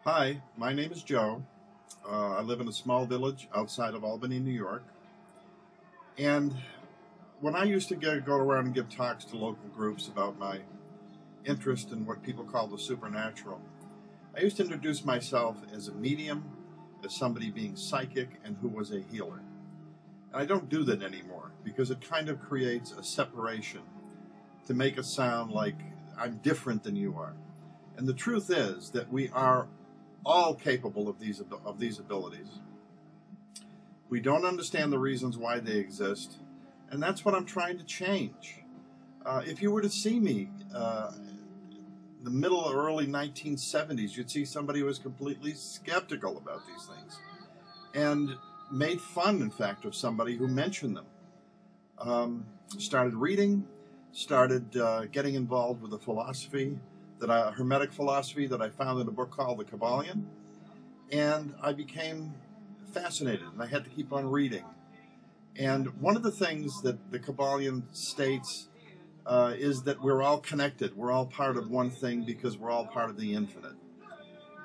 Hi, my name is Joe. I live in a small village outside of Albany, New York. And when I used to go around and give talks to local groups about my interest in what people call the supernatural, I used to introduce myself as a medium, as somebody being psychic, and who was a healer. And I don't do that anymore because it kind of creates a separation to make it sound like I'm different than you are. And the truth is that we are all capable of these abilities. We don't understand the reasons why they exist, and that's what I'm trying to change. If you were to see me the middle or early 1970s, you'd see somebody who was completely skeptical about these things and made fun, in fact, of somebody who mentioned them. Started reading, started getting involved with the philosophy, Hermetic philosophy that I found in a book called The Kabbalion, and I became fascinated, and I had to keep on reading. And one of the things that the Kabbalion states is that we're all connected. We're all part of one thing because we're all part of the infinite.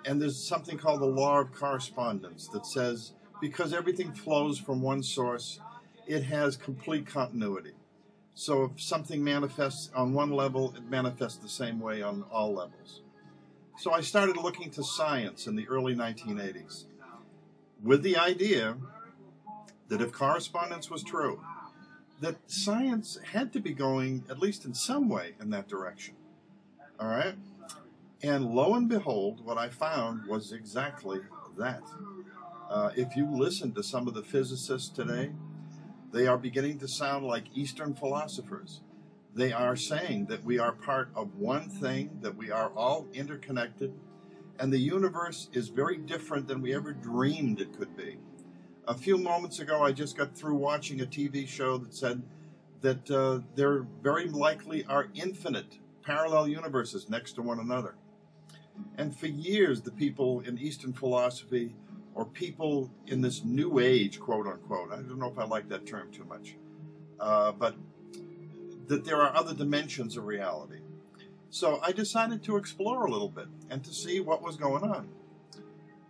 And there's something called the law of correspondence that says because everything flows from one source, it has complete continuity. So if something manifests on one level, it manifests the same way on all levels. So I started looking to science in the early 1980s with the idea that if correspondence was true, that science had to be going, at least in some way, in that direction. All right? And lo and behold, what I found was exactly that. If you listen to some of the physicists today, they are beginning to sound like Eastern philosophers. They are saying that we are part of one thing, that we are all interconnected, and the universe is very different than we ever dreamed it could be. A few moments ago, I just got through watching a TV show that said that there very likely are infinite parallel universes next to one another. And for years, the people in Eastern philosophy, or people in this new age, quote unquote, I don't know if I like that term too much, but that there are other dimensions of reality. So I decided to explore a little bit and to see what was going on.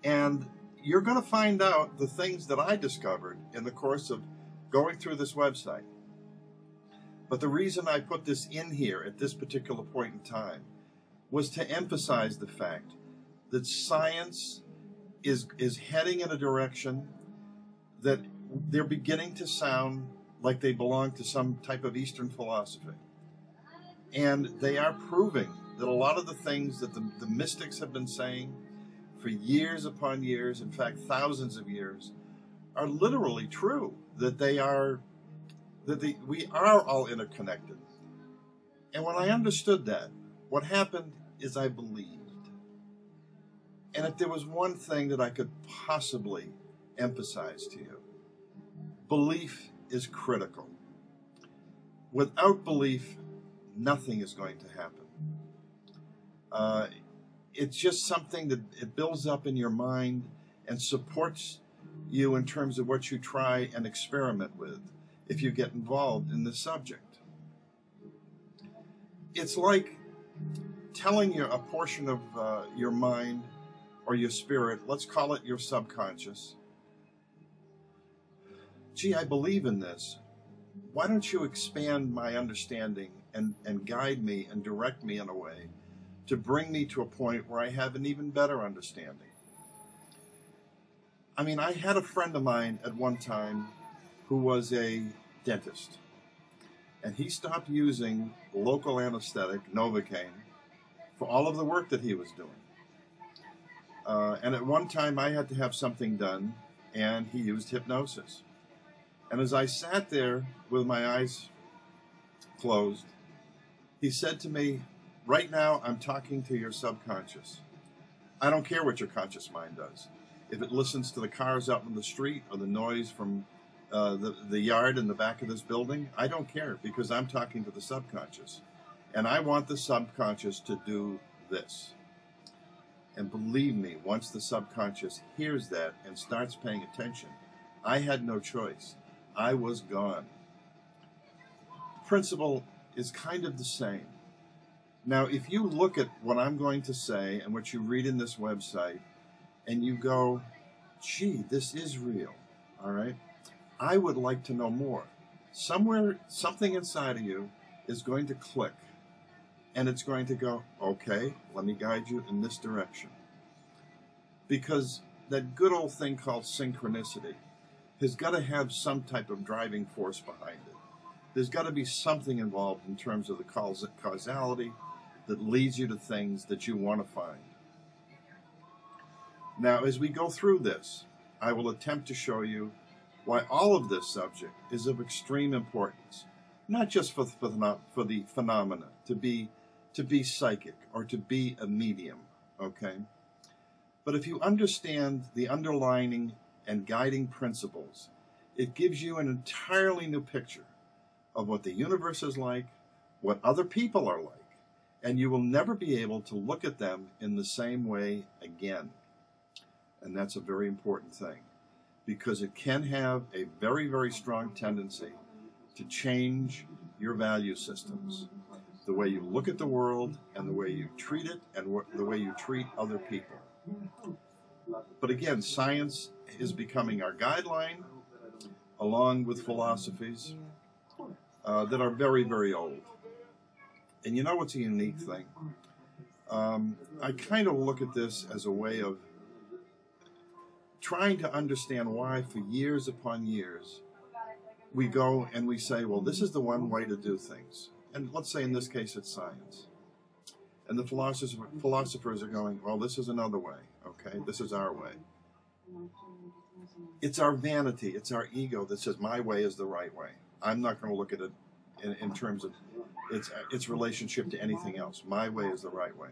And you're going to find out the things that I discovered in the course of going through this website. But the reason I put this in here at this particular point in time was to emphasize the fact that science is heading in a direction that they're beginning to sound like they belong to some type of Eastern philosophy. And they are proving that a lot of the things that the mystics have been saying for years upon years, in fact, thousands of years, are literally true, that we are all interconnected. And when I understood that, what happened is I believed. And if there was one thing that I could possibly emphasize to you, belief is critical. Without belief, nothing is going to happen. It's just something that it builds up in your mind and supports you in terms of what you try and experiment with if you get involved in this subject. It's like telling you a portion of your mind or your spirit, let's call it your subconscious. Gee, I believe in this. Why don't you expand my understanding and guide me and direct me in a way to bring me to a point where I have an even better understanding? I mean, I had a friend of mine at one time who was a dentist, and he stopped using local anesthetic, Novocaine, for all of the work that he was doing. And at one time I had to have something done, and he used hypnosis. And as I sat there with my eyes closed, he said to me, right now I'm talking to your subconscious. I don't care what your conscious mind does. If it listens to the cars out in the street or the noise from the yard in the back of this building, I don't care, because I'm talking to the subconscious. And I want the subconscious to do this. And believe me, once the subconscious hears that and starts paying attention, I had no choice. I was gone. The principle is kind of the same. Now, if you look at what I'm going to say and what you read in this website, and you go, gee, this is real, all right? I would like to know more. Somewhere, something inside of you is going to click, and it's going to go, okay, let me guide you in this direction. Because that good old thing called synchronicity has got to have some type of driving force behind it. There's got to be something involved in terms of the causality that leads you to things that you want to find. Now, as we go through this, I will attempt to show you why all of this subject is of extreme importance, not just for the phenomena, to be psychic or to be a medium, okay? But if you understand the underlying and guiding principles, it gives you an entirely new picture of what the universe is like, what other people are like, and you will never be able to look at them in the same way again. And that's a very important thing, because it can have a very, very strong tendency to change your value systems, the way you look at the world and the way you treat it and the way you treat other people. But again, science is becoming our guideline, along with philosophies that are very, very old. And you know what's a unique thing? I kind of look at this as a way of trying to understand why for years upon years we go and we say, well, this is the one way to do things. And let's say in this case it's science. And the philosophers are going, well, this is another way, okay? This is our way. It's our vanity, it's our ego that says my way is the right way. I'm not going to look at it in terms of its relationship to anything else. My way is the right way.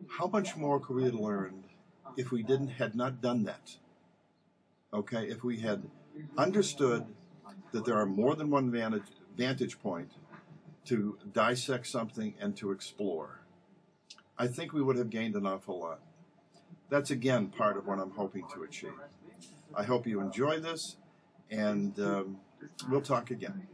How much more could we have learned if we had not done that? Okay, if we had understood that there are more than one vantage point to dissect something and to explore, I think we would have gained an awful lot. That's, again, part of what I'm hoping to achieve. I hope you enjoy this, and we'll talk again.